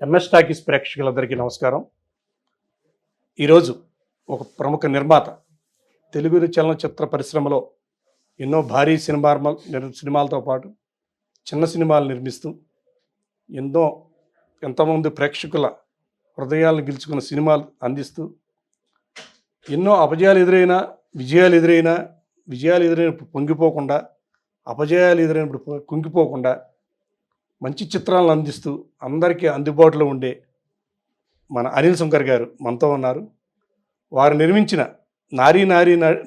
MS talkies ప్రేక్షకులందరికీ నమస్కారం. ఈరోజు ఒక ప్రముఖ నిర్మాత, తెలుగు చలనచిత్ర పరిశ్రమలో ఎన్నో భారీ సినిమాలతో పాటు చిన్న సినిమాలు నిర్మిస్తూ ఎంతోమంది ప్రేక్షకుల హృదయాలను గెలుచుకున్న సినిమాలు అందిస్తూ ఎన్నో అపజయాలు ఎదురైనా విజయాలు ఎదురైనప్పుడు పొంగిపోకుండా, అపజయాలు ఎదురైనప్పుడు కుంగిపోకుండా మంచి చిత్రాలను అందిస్తూ అందరికీ అందుబాటులో ఉండే మన అనిల్ శంకర్ గారు మనతో ఉన్నారు. వారు నిర్మించిన నారీ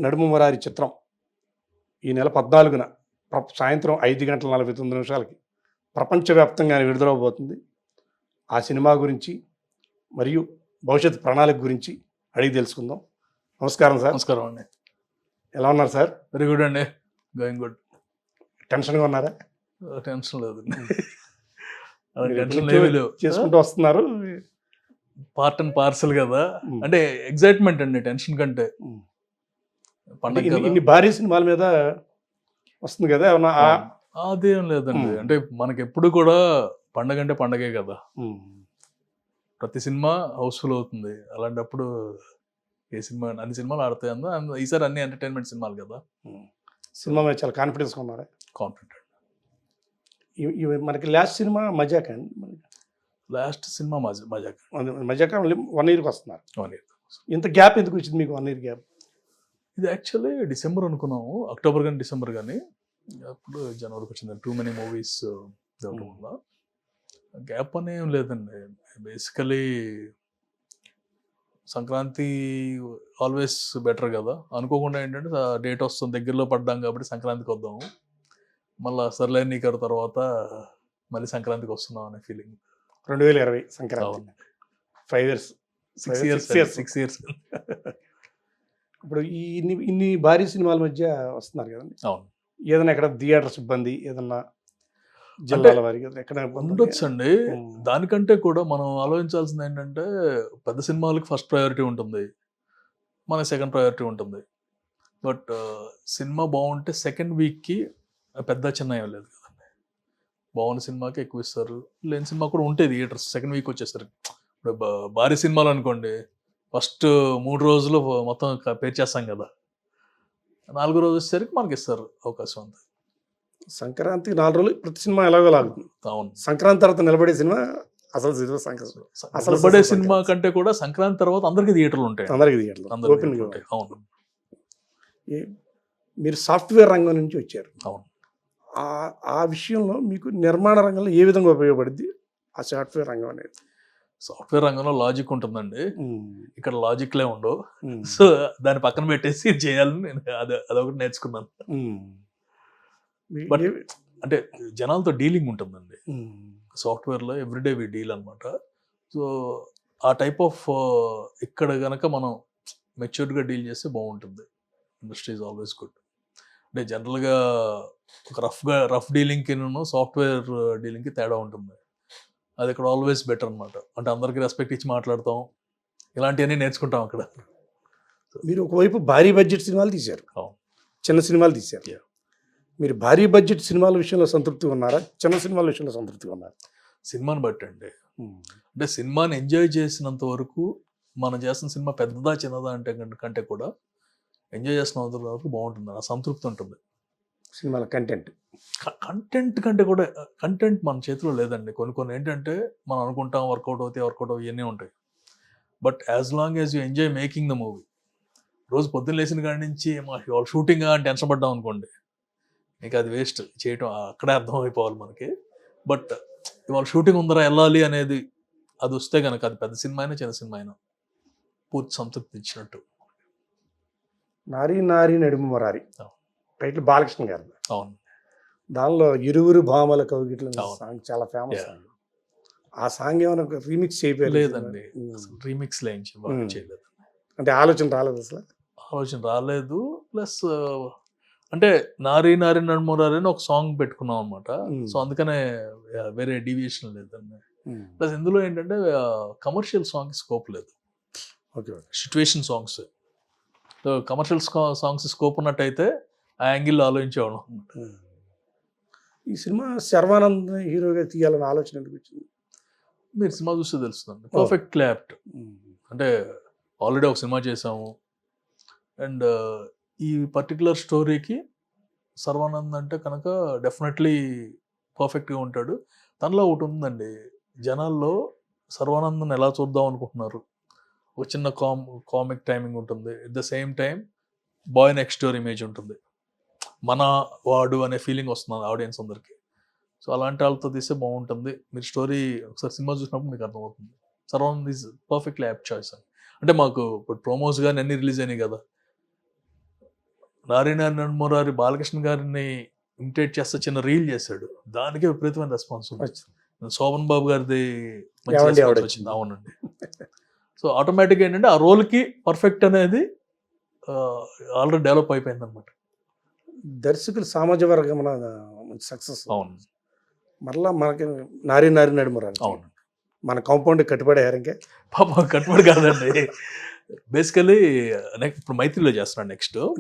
నడుమ మురారి చిత్రం ఈ నెల 14న సాయంత్రం 5:49 ప్రపంచవ్యాప్తంగా విడుదలవబోతుంది. ఆ సినిమా గురించి మరియు భవిష్యత్ ప్రణాళిక గురించి అడిగి తెలుసుకుందాం. నమస్కారం సార్. నమస్కారం అండి. ఎలా ఉన్నారు సార్? వెరీ గుడ్ అండి, గోయింగ్ గుడ్. టెన్షన్గా ఉన్నారా? టెన్షన్ లేదు, చేసుకుంటూ వస్తున్నారు. పార్ట్ అండ్ పార్సల్ కదా, అంటే ఎగ్జైట్మెంట్ అండి టెన్షన్ కంటే. పండుగ ఇన్ని భారీ సినిమాల మీద వస్తుంది కదా, ఏమన్నా అదేం లేదండి. అంటే మనకి ఎప్పుడు కూడా పండగ అంటే పండగే కదా, ప్రతి సినిమా హౌస్ఫుల్ అవుతుంది. అలాంటప్పుడు ఏ సినిమా అన్ని సినిమాలు ఆడతాయి ఈసారి అన్ని ఎంటర్టైన్మెంట్ సినిమాలు కదా. సినిమా మీద చాలా కాన్ఫిడెన్స్గా ఉన్నారా? కాన్ఫిడెంట్. మనకి లాస్ట్ సినిమా మజాక్ అండి. లాస్ట్ సినిమా మజాక్ 1 yearకి వస్తున్నారు. 1 year. ఇంత గ్యాప్ ఎందుకు వచ్చింది మీకు? 1 year గ్యాప్. ఇది యాక్చువల్లీ డిసెంబర్ అనుకున్నాము, అక్టోబర్ కానీ డిసెంబర్ కానీ, అప్పుడు జనవరికి వచ్చింది. టూ మెనీ మూవీస్ ఇవ్వడం వల్ల గ్యాప్ అని ఏం లేదండి. బేసికలీ సంక్రాంతి ఆల్వేస్ బెటర్ కదా, అనుకోకుండా ఏంటంటే డేట్ వస్తుంది, దగ్గరలో పడ్డాం కాబట్టి సంక్రాంతికి వద్దాము, మళ్ళీ సర్లే నీకు తర్వాత మళ్ళీ సంక్రాంతికి వస్తున్నాం అనే ఫీలింగ్. 2020 Sankranti 5 years 6 years. ఇప్పుడు ఇన్ని భారీ సినిమాల మధ్య వస్తున్నారు కదండి. అవును. ఏదైనా ఎక్కడ థియేటర్ సిబ్బంది ఏదన్నా జిల్లాల వారికి ఎక్కడ ఉండొచ్చు అండి. దానికంటే కూడా మనం ఆలోచించాల్సింది ఏంటంటే, పెద్ద సినిమాలకి ఫస్ట్ ప్రయారిటీ ఉంటుంది, మన సెకండ్ ప్రయారిటీ ఉంటుంది. బట్ సినిమా బాగుంటే సెకండ్ వీక్కి పెద్ద చిన్న ఏం లేదు కదండి. బాగున్న సినిమాకి ఎక్కువ ఇస్తారు, లేని సినిమా కూడా ఉంటాయి థియేటర్స్ సెకండ్ వీక్ వచ్చేసరికి. ఇప్పుడు భారీ సినిమాలు అనుకోండి, ఫస్ట్ 3 రోజులు మొత్తం పేర్చేస్తాం కదా, 4వ రోజు వచ్చేసరికి మనకి ఇస్తారు అవకాశం అంతా. సంక్రాంతి 4 రోజులు ప్రతి సినిమా ఎలాగో లాగుతుంది. అవును. సంక్రాంతి తర్వాత నిలబడే సినిమా అసలు నిలబడే సినిమా కంటే కూడా సంక్రాంతి తర్వాత అందరికీ థియేటర్లు ఉంటాయి. అందరికీ థియేటర్లు ఉంటాయి. అవును. మీరు సాఫ్ట్వేర్ రంగం నుంచి వచ్చారు. అవును. ఆ విషయంలో మీకు నిర్మాణ రంగంలో ఏ విధంగా ఉపయోగపడుద్ది ఆ సాఫ్ట్వేర్ రంగం అనేది? సాఫ్ట్వేర్ రంగంలో లాజిక్ ఉంటుందండి, ఇక్కడ లాజిక్లే ఉండవు. సో దాన్ని పక్కన పెట్టేసి చేయాలని నేను అదొకటి నేర్చుకున్నాను. బట్ అంటే జనాలతో డీలింగ్ ఉంటుందండి సాఫ్ట్వేర్లో, ఎవ్రీడే వి డీల్ అనమాట. సో ఆ టైప్ ఆఫ్ ఇక్కడ కనుక మనం మెచ్యూర్డ్గా డీల్ చేస్తే బాగుంటుంది. Industry is always good. అంటే జనరల్గా ఒక రఫ్ డీలింగ్కి సాఫ్ట్వేర్ డీలింగ్కి తేడా ఉంటుంది. అది ఇక్కడ ఆల్వేస్ బెటర్ అనమాట. అంటే అందరికీ రెస్పెక్ట్ ఇచ్చి మాట్లాడతాం, ఇలాంటివన్నీ నేర్చుకుంటాం అక్కడ. మీరు ఒకవైపు భారీ బడ్జెట్ సినిమాలు తీశారు, చిన్న సినిమాలు తీశారు. మీరు భారీ బడ్జెట్ సినిమాల విషయంలో సంతృప్తిగా ఉన్నారా, చిన్న సినిమాల విషయంలో సంతృప్తిగా ఉన్నారా? సినిమాని బట్టి అండి. అంటే సినిమాని ఎంజాయ్ చేసినంత వరకు మనం చేస్తున్న సినిమా పెద్దదా చిన్నదా అంటే కంటే కూడా ఎంజాయ్ చేసినంత వరకు బాగుంటుంది, ఆ సంతృప్తి ఉంటుంది. సినిమాల కంటెంట్ కంటే కూడా కంటెంట్ మన చేతిలో లేదండి. కొన్ని ఏంటంటే మనం అనుకుంటాం వర్కౌట్ అవుతాయి ఇవన్నీ ఉంటాయి. But as long as you enjoy making the movie, రోజు పొద్దున్న లేచిన కాడి నుంచి వాళ్ళు షూటింగ్ అని టెన్షన్ పడ్డాం అనుకోండి, ఇంకా అది వేస్ట్ చేయటం, అక్కడే అర్థమైపోవాలి మనకి. బట్ ఇవాళ షూటింగ్ ఉందరా వెళ్ళాలి అనేది అది వస్తే కనుక, అది పెద్ద సినిమా అయినా చిన్న సినిమా అయినా పూర్తి సంతృప్తి ఇచ్చినట్టు. నారీ నడుమ మురారి టైటిల్ బాలకృష్ణ గారు. అవును. దానిలో ఇరువురు భామల కవిగిట్ల సాంగ్ చాలా ఫేమస్. ఆ సాంగ్ ఏమైనా రీమిక్స్ చేయలేదండి, రీమిక్స్ చేయలేదు. అంటే ఆలోచన రాలేదు, అసలు ఆలోచన రాలేదు. ప్లస్ అంటే నారీ నడుమురారి అని ఒక సాంగ్ పెట్టుకున్నాం అనమాట. సో అందుకనే వేరే డీవియేషన్ లేదండి. ప్లస్ ఇందులో ఏంటంటే కమర్షియల్ సాంగ్ స్కోప్ లేదు, situation songs. Commercial songs scope ఉన్నట్టయితే ఆ యాంగిల్లో ఆలోచించేవాళ్ళం. ఈ సినిమా శర్వానంద్ హీరోగా తీయాలని ఆలోచన ఎందుకు వచ్చింది? మీరు సినిమా చూస్తే తెలుస్తుందండి. పర్ఫెక్ట్ క్లాప్ట్. అంటే ఆల్రెడీ ఒక సినిమా చేసాము అండ్ ఈ పర్టికులర్ స్టోరీకి సర్వానంద్ అంటే కనుక డెఫినెట్లీ పర్ఫెక్ట్గా ఉంటాడు. తనలో ఒకటి ఉందండి, జనాల్లో సర్వానందన్ ఎలా చూద్దాం అనుకుంటున్నారు, ఒక చిన్న కామిక్ టైమింగ్ ఉంటుంది, at the same time boy next door image ఉంటుంది, మన వాడు అనే ఫీలింగ్ వస్తుంది ఆడియన్స్ అందరికి. సో అలాంటి వాళ్ళతో తీస్తే బాగుంటుంది. మీరు స్టోరీ ఒకసారి సినిమా చూసినప్పుడు మీకు అర్థమవుతుంది. Sharwanand is perfectly apt choice అని. అంటే మాకు ఇప్పుడు ప్రోమోస్ కానీ అన్ని రిలీజ్ అయినాయి కదా, నారాయణ బాలకృష్ణ గారిని ఇమిటేట్ చేస్తే చిన్న రీల్ చేశాడు, దానికి విపరీతమైన రెస్పాన్స్ ఉంది. శోభన్ బాబు గారిది మంచి రెస్పాన్స్ వచ్చింది. అవునండి. సో ఆటోమేటిక్గా ఏంటంటే ఆ రోల్కి పర్ఫెక్ట్ అనేది ఆల్రెడీ డెవలప్ అయిపోయింది అనమాట. దర్శకులు సామాజిక వర్గం సక్సెస్. అవును. మరలా మనకి నారి నడుమరాలి. అవును. మన కాంపౌండ్ కట్టుబడేయారు ఇంకా. పాప కట్టుబడి కాదండి, బేసికలీ ఇప్పుడు మైత్రిలో చేస్తున్నాడు.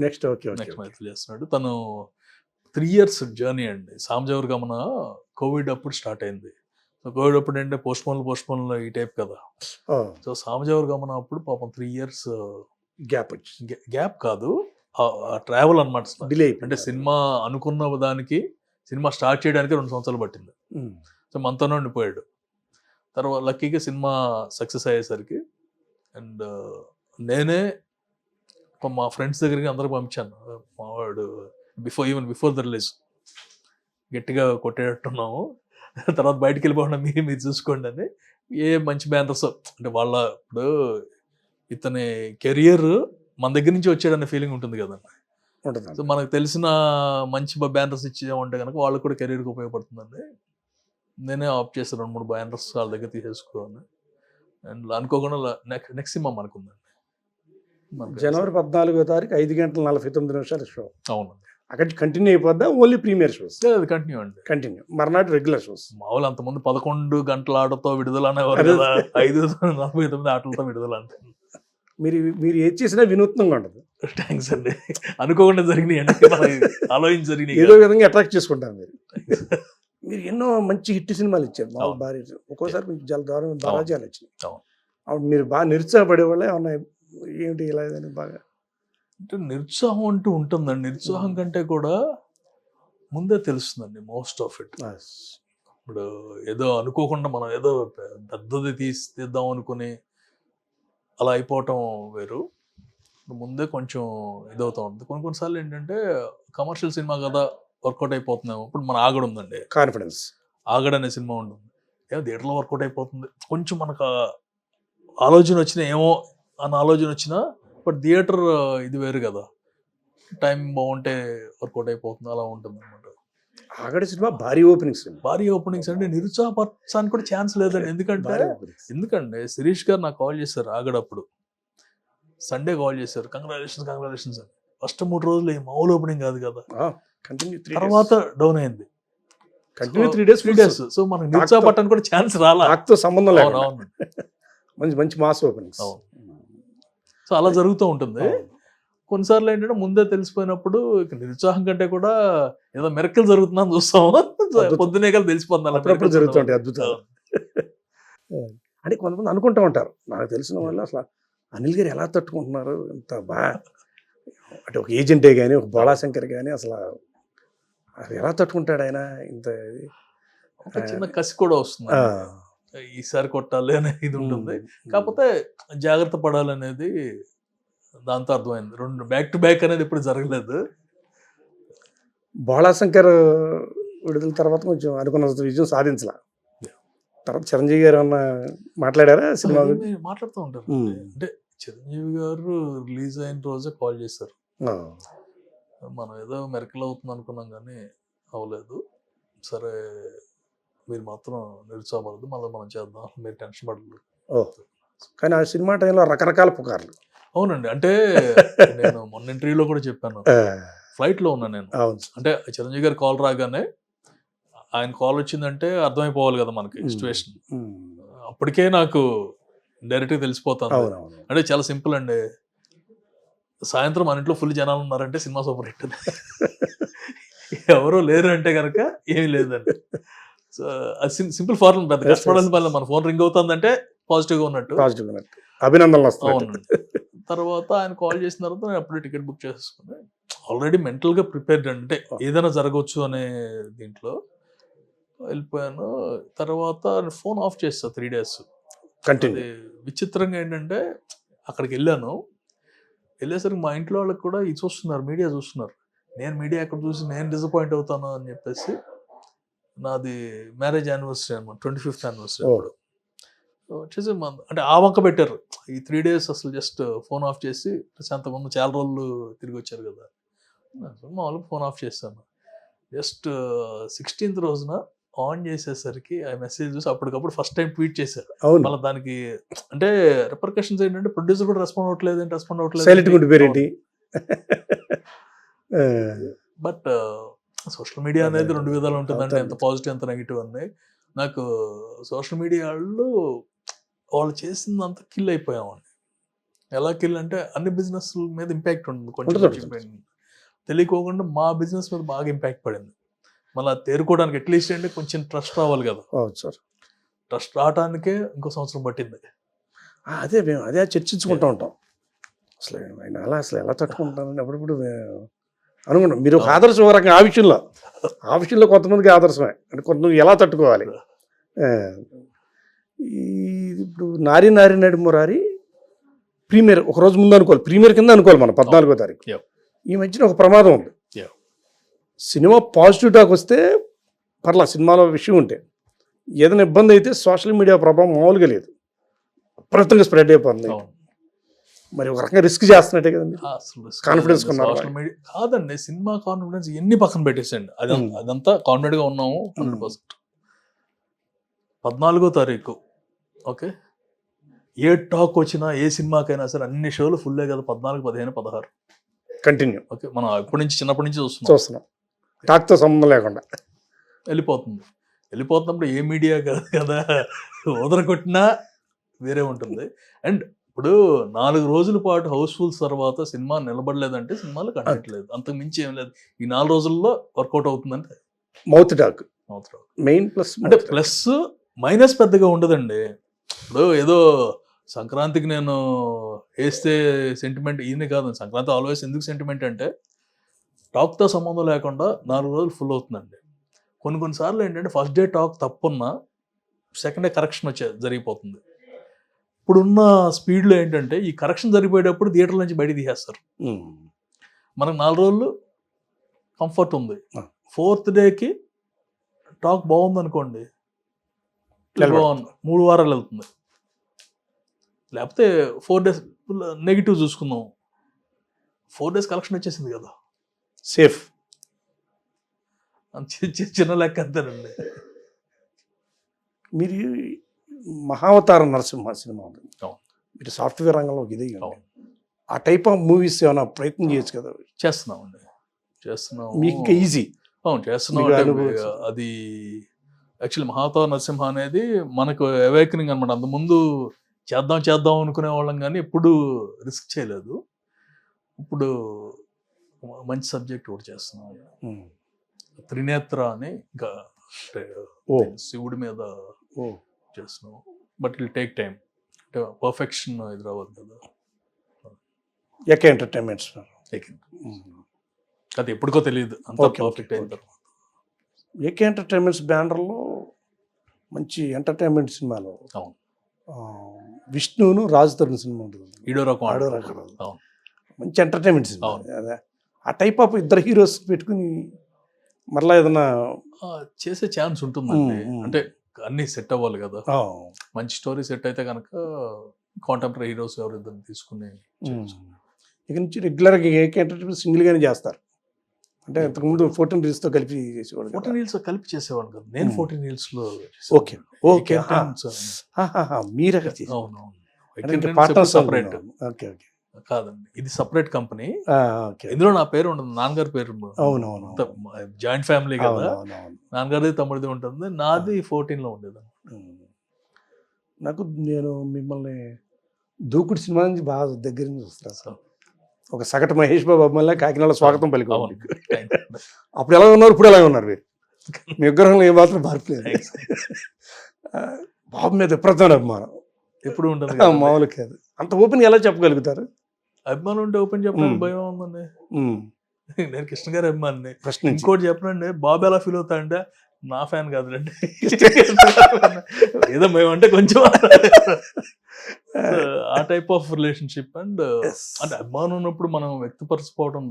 నెక్స్ట్ మైత్రిలో చేస్తున్నాడు. తను 3 years జర్నీ అండి. సామజవర్ గమన కోవిడ్ అప్పుడు స్టార్ట్ అయింది. సో కోవిడ్ అప్పుడు అంటే పోస్ట్పోన్లు ఈ టైప్ కదా. సో సామజవర్ గమన అప్పుడు పాపం 3 years గ్యాప్ కాదు, ట్రావెల్ అనమాట. డిలే. అంటే సినిమా అనుకున్న దానికి సినిమా స్టార్ట్ చేయడానికి 2 సంవత్సరాలు పట్టింది. సో మనతోనే ఉండిపోయాడు. తర్వాత లక్కీగా సినిమా సక్సెస్ అయ్యేసరికి అండ్ నేనే మా ఫ్రెండ్స్ దగ్గరికి అందరికి పంపించాను, మావాడు బిఫోర్ ద రిలీజ్ గట్టిగా కొట్టేటట్టున్నాము, తర్వాత బయటికి వెళ్ళిపోకుండా మీరు చూసుకోండి అని. ఏ మంచి బ్యానర్స్ అంటే వాళ్ళ ఇప్పుడు ఇతని కెరియర్ మన దగ్గర నుంచి వచ్చాడనే ఫీలింగ్ ఉంటుంది కదండి. సో మనకు తెలిసిన మంచి బ్యానర్స్ ఇచ్చామంటే కనుక వాళ్ళకి కూడా కెరీర్కి ఉపయోగపడుతుందండి. నేనే ఆప్ చేస్తాను 2-3 బ్యానర్స్ వాళ్ళ దగ్గర తీసేసుకోవాలి. అండ్ అనుకోకుండా నెక్స్ట్ సినిమా మనకు ఉందండి. జనవరి 14వ తారీఖు 5:49 షో. అవునండి. అక్కడ కంటిన్యూ అయిపోద్దా ఓన్లీ ప్రీమియర్ షోస్? అది కంటిన్యూ అండి. కంటిన్యూ మర్నాటి రెగ్యులర్ షోస్. మామూలు అంతమంది 11 గంటల ఆటతో విడుదల అనేవారు కదా, 5:49 ఆటలతో విడుదల అంటే. మీరు ఏది చేసినా వినూత్నంగా ఉండదు. థ్యాంక్స్ అండి. అనుకోకుండా జరిగినాయి అండి, ఆలోచించి జరిగినాయి, ఏదో విధంగా అట్రాక్ట్ చేసుకుంటారు మీరు ఎన్నో మంచి హిట్ సినిమాలు ఇచ్చారు. బాగా భారీ, ఒక్కోసారి మీకు దారుణం పరాజయాలు వచ్చినాయి. అప్పుడు మీరు బాగా నిరుత్సాహపడేవాళ్ళే ఏమన్నా ఏమిటి ఇలా బాగా అంటే నిరుత్సాహం అంటూ ఉంటుందండి. నిరుత్సాహం కంటే కూడా ముందే తెలుస్తుందండి మోస్ట్ ఆఫ్ ఇట్. ఇప్పుడు ఏదో అనుకోకుండా మనం ఏదో పెద్దది తీద్దాం అనుకుని అలా అయిపోవటం వేరు. ముందే కొంచెం ఇదవుతూ ఉంటుంది. కొన్నిసార్లు ఏంటంటే కమర్షియల్ సినిమా కదా వర్కౌట్ అయిపోతున్నాము. ఇప్పుడు మన ఆగడు ఉందండి, కాన్ఫిడెన్స్. ఆగడు అనే సినిమా ఉంటుంది, ఏమో థియేటర్లో వర్కౌట్ అయిపోతుంది. కొంచెం మనకు ఆలోచన వచ్చినా ఏమో అన్న ఆలోచన వచ్చినా, బట్ థియేటర్ ఇది వేరు కదా, టైం బాగుంటే వర్కౌట్ అయిపోతుంది, అలా ఉంటుంది అనమాట. ఆగడి సినిమా భారీ ఓపెనింగ్స్ అంటే నిరుత్సాహపరచానికి కూడా ఛాన్స్ లేదండి. ఎందుకంటే శిరీష్ గారు నాకు కాల్ చేశారు ఆగడప్పుడు, సండే కాల్ చేశారు, కంగ్రాచులేషన్స్ అని. ఫస్ట్ 3 రోజులు మామూలు ఓపెనింగ్ కాదు కదా, తర్వాత డౌన్ అయింది. 3 days. సో మనకు నిరుత్సాహపడటానికి కూడా ఛాన్స్ రాలా, సంబంధం లేదు. మంచి మాస్ ఓపెనింగ్స్. సో అలా జరుగుతూ ఉంటుంది. కొన్నిసార్లు ఏంటంటే ముందే తెలిసిపోయినప్పుడు నిరుత్సాహం కంటే కూడా ఏదో మెరకలు జరుగుతుందని చూస్తాము, పొద్దునే కలిసి తెలిసిపోతుంది, జరుగుతుంటాయి అద్భుతాలు. అంటే కొంతమంది అనుకుంటూ ఉంటారు, నాకు తెలిసిన వాళ్ళు అసలు అనిల్ గారు ఎలా తట్టుకుంటున్నారు ఇంత బాగా, అంటే ఒక ఏజెంటే కానీ ఒక బోళాశంకర్ కానీ అసలు ఎలా తట్టుకుంటాడు ఆయన ఇంత. చిన్న కసి కూడా వస్తుంది, ఈసారి కొట్టాలి అనేది ఇది ఉంటుంది. కాకపోతే జాగ్రత్త పడాలనేది దాంతో అర్థమైంది. 2 బ్యాక్ టు బ్యాక్ అనేది ఇప్పుడు జరగలేదు. బోళాశంకర్ విడుదల తర్వాత కొంచెం అనుకున్న విజయం సాధించాల. తర్వాత చిరంజీవి గారు ఏమన్నా మాట్లాడారా సినిమా? మాట్లాడుతూ ఉంటారు. అంటే చిరంజీవి గారు రిలీజ్ అయిన రోజే కాల్ చేశారు, మనం ఏదో మెరకల్ అవుతుంది అనుకున్నాం కానీ అవ్వలేదు, సరే మీరు మాత్రం నిరుత్సాహపడదు, మళ్ళీ మనం చేద్దాం, మీరు టెన్షన్ పడలేదు. కానీ ఆ సినిమా టైంలో రకరకాల పుకార్లు. అవునండి. అంటే నేను మొన్న ఇంటర్వ్యూలో కూడా చెప్పాను, ఫ్లైట్లో ఉన్నా నేను. అంటే చిరంజీవి గారు కాల్ రాగానే, ఆయన కాల్ వచ్చిందంటే అర్థమైపోవాలి కదా మనకి సిచ్యువేషన్. అప్పటికే నాకు డైరెక్ట్గా తెలిసిపోతాను. అంటే చాలా సింపుల్ అండి, సాయంత్రం మన ఇంట్లో ఫుల్ జనాలు ఉన్నారంటే సినిమా సూపర్ హిట్, ఎవరో లేరు అంటే కనుక ఏమీ లేదండి. సో అది సింపుల్ ఫార్ములా, పెద్ద Yes, కష్టపడాల్సిన పని లేదు. మన ఫోన్ రింగ్ అవుతుందంటే పాజిటివ్గా ఉన్నట్టు. పాజిటివ్ ఉన్నట్టు అభినందనలు వస్తాయి. అవును. తర్వాత ఆయన కాల్ చేసిన తర్వాత నేను అప్పుడే టికెట్ బుక్ చేసుకుని ఆల్రెడీ మెంటల్గా ప్రిపేర్డ్, అంటే ఏదైనా జరగవచ్చు అనే దీంట్లో వెళ్ళిపోయాను. తర్వాత ఫోన్ ఆఫ్ చేస్తా 3 days. కంటిన్యూ. అది విచిత్రంగా ఏంటంటే అక్కడికి వెళ్ళేసరికి మా ఇంట్లో వాళ్ళకి కూడా ఇది చూస్తున్నారు, మీడియా చూస్తున్నారు. నేను మీడియా ఎక్కడ చూసి నేను డిసప్పాయింట్ అవుతాను అని చెప్పేసి, నాది మ్యారేజ్ యానివర్సరీ అనమాట, 25th యానివర్సరీ అప్పుడు వచ్చేసి అంటే ఆ వంక పెట్టారు. ఈ 3 days అసలు జస్ట్ ఫోన్ ఆఫ్ చేసి ప్రశాంతంగా ఉన్న, చాలా రోజులు తిరిగి వచ్చారు కదా, మామూలుగా ఫోన్ ఆఫ్ చేస్తాను. జస్ట్ 16th రోజున ఆన్ చేసేసరికి ఆ మెసేజ్ చూసి అప్పటికప్పుడు ఫస్ట్ టైం ట్వీట్ చేశారు. అవును. మళ్ళీ దానికి అంటే రిపర్కషన్స్ ఏంటంటే ప్రొడ్యూసర్ కూడా రెస్పాండ్ అవ్వట్లేదు సైలెంట్ ఉండిపోయారేంటి? బట్ సోషల్ మీడియా అనేది 2 విధాలు ఉంటుందంటే, ఎంత పాజిటివ్ ఎంత నెగిటివ్ అని. నాకు సోషల్ మీడియా వాళ్ళు చేసిందంతా కిల్ అయిపోయామండి. ఎలా కిల్ అంటే అన్ని బిజినెస్ మీద ఇంపాక్ట్ ఉంటుంది కొంచెం, తెలియకోకుండా మా బిజినెస్ మీద బాగా ఇంపాక్ట్ పడింది. మళ్ళీ తేరుకోవడానికి అట్లీస్ట్ అంటే కొంచెం ట్రస్ట్ రావాలి కదా. ట్రస్ట్ రావడానికే ఇంకో సంవత్సరం పట్టింది. అదే మేము అదే చర్చించుకుంటూ ఉంటాం. అసలు ఆయన అసలు ఎలా తట్టుకుంటానని అప్పుడప్పుడు అనుకున్నాం. మీరు ఒక ఆదర్శం ఒక రకంగా ఆ విషయంలో కొంతమందికి ఆదర్శమే, అంటే కొంతమంది ఎలా తట్టుకోవాలి. ఇప్పుడు నారి నడి మురారి ప్రీమియర్ ఒక రోజు ముందు అనుకోవాలి, ప్రీమియర్ కింద అనుకోవాలి మనం 14వ తారీఖు. ఈ మధ్యన ఒక ప్రమాదం ఉంది. సినిమా పాజిటివ్ టాక్ వస్తే పర్లా, సినిమాలో విషయం ఉంటే ఏదైనా ఇబ్బంది అయితే సోషల్ మీడియా ప్రభావం మామూలుగా లేదు, విపరీతంగా స్ప్రెడ్ అయిపోతుంది. మరి ఒక రకంగా రిస్క్ చేస్తున్నట్టే కదండి. కాన్ఫిడెన్స్ సోషల్ మీడియా కాదండి, సినిమా కాన్ఫిడెన్స్ ఎన్ని పక్కన పెట్టేసండి. అదంతా కాన్ఫిడెంట్ గా ఉన్నాము 100%. 14వ తారీఖు ఓకే, ఏ టాక్ వచ్చినా ఏ సినిమాకైనా సరే అన్ని షోలు ఫుల్లే కదా. 14, 15, 16 కంటిన్యూ. ఓకే, మనం చిన్నప్పటి నుంచి చూస్తున్నాం, టాక్తో సంబంధం లేకుండా వెళ్ళిపోతున్నప్పుడు ఏ మీడియా కదా వదలకొట్టినా వేరే ఉంటుంది. అండ్ ఇప్పుడు 4 రోజుల పాటు హౌస్ఫుల్స్ తర్వాత సినిమా నిలబడలేదంటే సినిమాలో కంటెంట్ లేదు, అంతకు మించి ఏం లేదు. ఈ 4 రోజుల్లో వర్కౌట్ అవుతుందంటే మౌత్ టాక్ మెయిన్ ప్లస్, అంటే ప్లస్ మైనస్ పెద్దగా ఉండదండి. ఇప్పుడు ఏదో సంక్రాంతికి నేను వేస్తే సెంటిమెంట్ ఈయన కాదు. సంక్రాంతి ఆల్వేస్ ఎందుకు సెంటిమెంట్ అంటే టాక్తో సంబంధం లేకుండా 4 రోజులు ఫుల్ అవుతుందండి. కొన్నిసార్లు ఏంటంటే ఫస్ట్ డే టాక్ తప్పున్నా సెకండ్ డే కరెక్షన్ జరిగిపోతుంది. ఇప్పుడున్న స్పీడ్లో ఏంటంటే ఈ కరెక్షన్ జరిగిపోయేటప్పుడు థియేటర్ నుంచి బయట తీసేస్తారు. మనకు 4 రోజులు కంఫర్ట్ ఉంది. 4th డేకి టాక్ బాగుంది అనుకోండి, 3 వారాలు వెళ్తుంది. లేకపోతే 4 days నెగిటివ్ చూసుకుందాం, 4 days కలెక్షన్ వచ్చేసింది కదా, సేఫ్. చిన్న లెక్క అంతేనండి. మీరు మహావతార నరసింహ సినిమా ఉంది, మీరు సాఫ్ట్వేర్ రంగంలో ఇది ఆ టైప్ ఆఫ్ మూవీస్ ఏమైనా ప్రయత్నం చేయొచ్చు కదా? చేస్తున్నాం. మీకు ఇంకా ఈజీ. అవును, చేస్తున్నాం. అది యాక్చువల్లీ మహావతార నరసింహ అనేది మనకు అవేకనింగ్ అనమాట. అంతకుముందు చేద్దాం అనుకునే వాళ్ళం కానీ ఎప్పుడు రిస్క్ చేయలేదు. ఇప్పుడు మంచి సబ్జెక్ట్ కూడా చేస్తున్నాం. త్రినేత్ర అని, ఇంకా శివుడి మీద చేస్తున్నాం. బట్ ఇట్ టేక్ టైం, అంటే పర్ఫెక్షన్ ఇది రావాలి కదా. ఎంటర్టైన్మెంట్స్ అది ఎప్పటికో తెలియదు, అంత పర్ఫెక్ట్ అయిన తర్వాత. ఏకే ఎంటర్టైన్మెంట్స్ బ్యానర్లో మంచి ఎంటర్టైన్మెంట్ సినిమాలు విష్ణును రాజు తరుణ్ సినిమా ఉంటుంది, మంచి ఎంటర్టైన్మెంట్ సినిమా. అదే ఆ టైప్ ఆఫ్ ఇద్దరు హీరోస్ పెట్టుకుని మరలా ఏదైనా చేసే ఛాన్స్ ఉంటుందండి. అంటే అన్ని సెట్ అవ్వాలి కదా. మంచి స్టోరీ సెట్ అయితే కనుక కాంటెంపరీ హీరోస్ ఎవరిద్దరు తీసుకుని ఇక నుంచి రెగ్యులర్గా ఏకే ఎంటర్టైన్మెంట్ సింగిల్గానే చేస్తారు. అంటే అంతకుముందు 14 Reelsతో కలిపి చేసేవాడు. 14 Reels కలిపి చేసేవాడు కదా. నేను 14 Reelsలో ఓకే మీరే సపరేట్ కాదండి, ఇది సపరేట్ కంపెనీ. ఇందులో నా పేరు ఉండదు, నాన్నగారి పేరు ఉండదు. అవునవును, జాయింట్ ఫ్యామిలీ కదా, నాన్నగారిది తమ్ముడిది ఉంటుంది, నాది 14లో ఉండేది. నేను మిమ్మల్ని దూకుడు సినిమా నుంచి బాగా దగ్గర నుంచి వస్తాను సార్. ఒక సగటు మహేష్ బాబు అమ్మాయిలా కాకినాడ స్వాగతం పలికి. అప్పుడు ఎలా ఉన్నారు, ఇప్పుడు ఎలా ఉన్నారు మీరు? మీ విగ్రహంలో ఏమాత్రం మార్పు లేదు. బాబు మీద విపరీతమైన అభిమానం ఎప్పుడు ఉంటుంది మామూలు కాదు. అంత ఓపెన్ ఎలా చెప్పగలుగుతారు? అభిమానం ఉంటే ఓపెన్ చెప్పడానికి భయం ఉందండి. నేను కృష్ణ గారి అభిమాని. ఫస్ట్ నుంచి ఇంకోటి చెప్పనండి, బాబు ఎలా ఫీల్ అవుతా అంటే నా ఫ్యాన్ కాదులేండి, ఏదో మేము అంటే కొంచెం ఆ టైప్ ఆఫ్ రిలేషన్షిప్. అండ్ అంటే అభిమానం ఉన్నప్పుడు మనం వ్యక్తపరచుకోవడం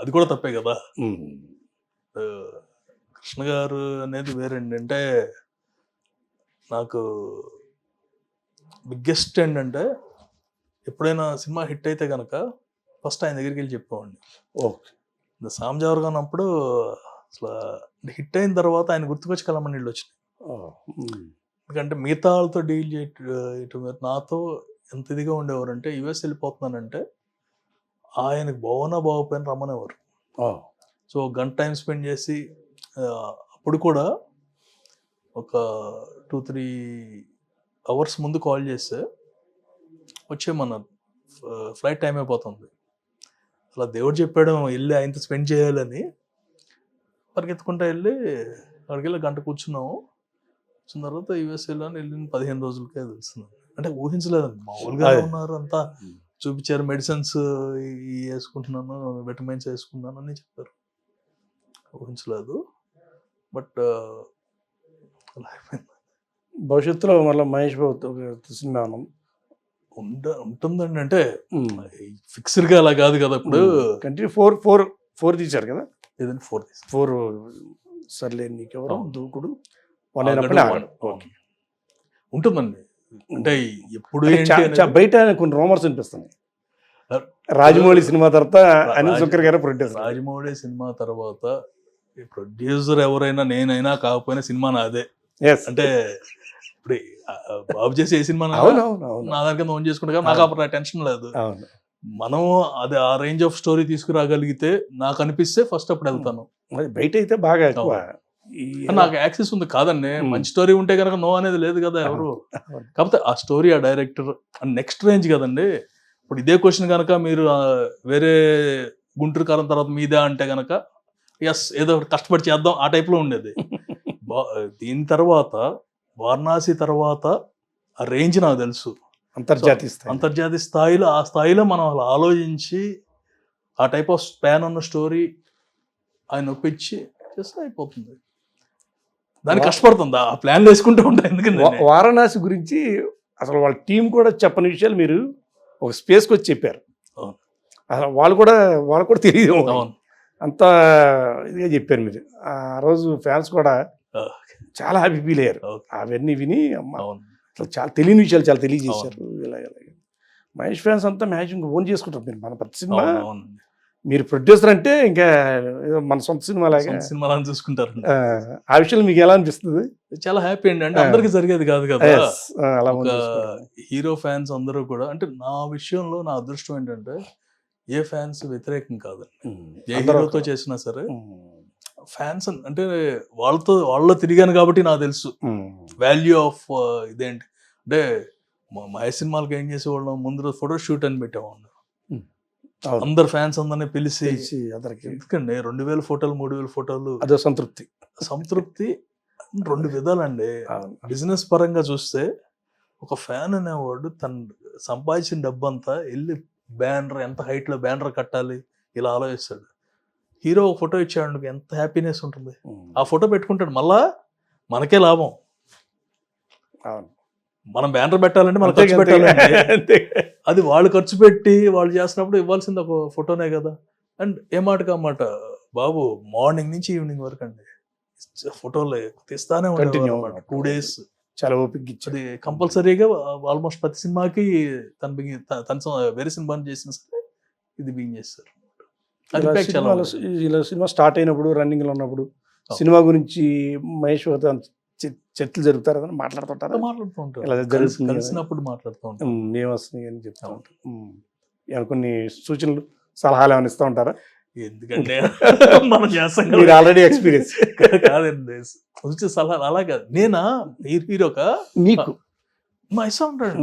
అది కూడా తప్పే కదా. కృష్ణ గారు అనేది వేరండి. అంటే నాకు బిగ్గెస్ట్ ఏంటంటే ఎప్పుడైనా సినిమా హిట్ అయితే కనుక ఫస్ట్ ఆయన దగ్గరికి వెళ్ళి చెప్పేవాడిని. సాంజావర్ అన్నప్పుడు అసలు హిట్ అయిన తర్వాత ఆయన గుర్తుకొచ్చి కలమని నీళ్ళు వచ్చినాయి. ఎందుకంటే మిగతా వాళ్ళతో డీల్ చేయటం నాతో ఎంత ఇదిగా ఉండేవారు. యుఎస్ వెళ్ళిపోతున్నానంటే ఆయనకు బాగున్నా బాగోపోయిన రమ్మనేవారు. సో గంట టైం స్పెండ్ చేసి అప్పుడు కూడా ఒక 2-3 అవర్స్ ముందు కాల్ చేస్తే వచ్చేయమన్నారు, ఫ్లైట్ టైం అయిపోతుంది. అలా దేవుడు చెప్పాడు వెళ్ళి ఆయనతో స్పెండ్ చేయాలని పరిగెత్తుకుంటా వెళ్ళి అక్కడికి వెళ్ళి గంట కూర్చున్నాము. వచ్చిన తర్వాత యూఎస్ వెళ్ళిన 15 రోజులకే తెలుస్తున్నాను. అంటే ఊహించలేదండి, మామూలుగా ఉన్నారు అంతా చూపించారు, మెడిసిన్స్ వేసుకుంటున్నాను, విటమిన్స్ వేసుకున్నాను అని చెప్పారు. ఊహించలేదు. బట్ అలా అయిపోయింది. భవిష్యత్తులో మళ్ళీ మహేష్ బాబు సినిమా ఉంటుందండి. అంటే ఫిక్స్డ్ గా అలా కాదు కదా. ఇప్పుడు కంటిన్యూ 4 తీశారు కదా. ఏదైనా 4 సర్లే నీకెవరు దూకుడు ఉంటుందండి. అంటే ఎప్పుడు బయట కొన్ని రూమర్స్ అనిపిస్తున్నాయి. రాజమౌళి సినిమా తర్వాత అనిల్ శంకర్ గారు ప్రొడ్యూసర్. రాజమౌళి సినిమా తర్వాత ప్రొడ్యూసర్ ఎవరైనా నేనైనా కాకపోయినా సినిమా నాదే. అంటే ఇప్పుడు బాబు చేసి ఏ సినిమా నా దగ్గర ఓన్ చేసుకుంటా, నాకు అప్పుడు టెన్షన్ లేదు. మనం అది ఆ రేంజ్ ఆఫ్ స్టోరీ తీసుకురాగలిగితే నాకు అనిపిస్తే ఫస్ట్ అప్పుడు వెళ్తాను. బయట అయితే బాగా ఎక్కువ నాకు యాక్సెస్ ఉంది కాదండి. మంచి స్టోరీ ఉంటే కనుక నో అనేది లేదు కదా ఎవరు. కాకపోతే ఆ స్టోరీ ఆ డైరెక్టర్ నెక్స్ట్ రేంజ్ కదండి. ఇప్పుడు ఇదే క్వశ్చన్ కనుక మీరు వేరే గుంటూరు కాలం తర్వాత మీదే అంటే కనుక ఎస్ ఏదో కష్టపడి చేద్దాం ఆ టైప్ లో ఉండేది. దీని తర్వాత వారణాసి తర్వాత ఆ రేంజ్ నాకు తెలుసు. అంతర్జాతీయ స్థాయిలో ఆ స్థాయిలో మనం అలా ఆలోచించి ఆ టైప్ ఆఫ్ స్పాన్ ఉన్న స్టోరీ ఆయన ఒప్పించి చేస్తే అయిపోతుంది. దానికి కష్టపడుతుందా ఆ ప్లాన్ వేసుకుంటూ ఉంటాయి. ఎందుకంటే వారణాసి గురించి అసలు వాళ్ళ టీం కూడా చెప్పని విషయాలు మీరు ఒక స్పేస్కి వచ్చి చెప్పారు. అసలు వాళ్ళు కూడా తెలియదు, అంత ఇదిగా చెప్పారు మీరు. ఆ రోజు ఫ్యాన్స్ కూడా చాలా హ్యాపీ ఫీల్ అయ్యారు. అవన్నీ విని అసలు చాలా తెలియని విషయాలు చాలా తెలియజేశారు. ఇలాగే మహేష్ ఫ్యాన్స్ అంతా మ్యాచింగ్ ఓన్ చేసుకుంటారు. మీరు మన ప్రతి సినిమా మీరు ప్రొడ్యూసర్ అంటే ఇంకా మన సొంత సినిమా సినిమా చూసుకుంటారు. ఆ విషయంలో మీకు ఎలా అనిపిస్తుంది? చాలా హ్యాపీ అండి. అంటే అందరికి జరిగేది కాదు కదా. హీరో ఫ్యాన్స్ అందరూ కూడా, అంటే నా విషయంలో నా అదృష్టం ఏంటంటే ఏ ఫ్యాన్స్ వ్యతిరేకం కాదండి. ఏ హీరోతో చేసినా సరే ఫ్యాన్స్ అంటే వాళ్ళతో తిరిగాను కాబట్టి నాకు తెలుసు వాల్యూ ఆఫ్ ఇదేంటి. అంటే మహేష్ సినిమాలకి ఏం చేసేవాళ్ళం, ముందు ఫోటో షూట్ అని పెట్టేవాళ్ళం. అందరు ఫ్యాన్స్ అందరినీ పిలిచి ఎందుకండి 2000 ఫోటోలు 3000 ఫోటోలు అదో సంతృప్తి 2 విధాలండి. బిజినెస్ పరంగా చూస్తే ఒక ఫ్యాన్ అనేవాడు తను సంపాదించిన డబ్బంతా వెళ్ళి బ్యానర్ ఎంత హైట్ లో బ్యానర్ కట్టాలి ఇలా ఆలోచిస్తాడు. హీరో ఒక ఫోటో ఇచ్చాడు, ఎంత హ్యాపీనెస్ ఉంటుంది. ఆ ఫోటో పెట్టుకుంటాడు, మళ్ళా మనకే లాభం. మనం బ్యానర్ పెట్టాలంటే మనం ఖర్చు పెట్టాలంటే అది వాళ్ళు ఖర్చు పెట్టి వాళ్ళు చేస్తున్నప్పుడు ఇవ్వాల్సింది ఒక ఫోటోనే కదా. అండ్ ఏ మాటగా మాట బాబు మార్నింగ్ నుంచి ఈవినింగ్ వరకు అండి ఫోటోలు తీస్తానే ఉంటాయి. 2 days చాలా ఓపిక అది కంపల్సరీగా. ఆల్మోస్ట్ ప్రతి సినిమాకి తను వేరే సినిమా చేసిన సరే ఇది బిగింగ్ చేస్తారు. ఇలా సినిమా స్టార్ట్ అయినప్పుడు రన్నింగ్ లో ఉన్నప్పుడు సినిమా గురించి మహేష్ చర్చలు జరుగుతారు కదా, మాట్లాడుతూ కలిసినప్పుడు మాట్లాడుతూ ఉంటాం. మేము వస్తున్నాయి అని చెప్తా ఉంటాం. కొన్ని సూచనలు సలహాలు ఏమైనా ఇస్తూ ఉంటారా? ఎందుకంటే మనం చేస్తాం ఆల్రెడీ ఎక్స్పీరియన్స్ కాదండి. సలహాలు అలా కాదు. నేనా హీరోగా నీకు మా ఇష్టం ఉంటాడు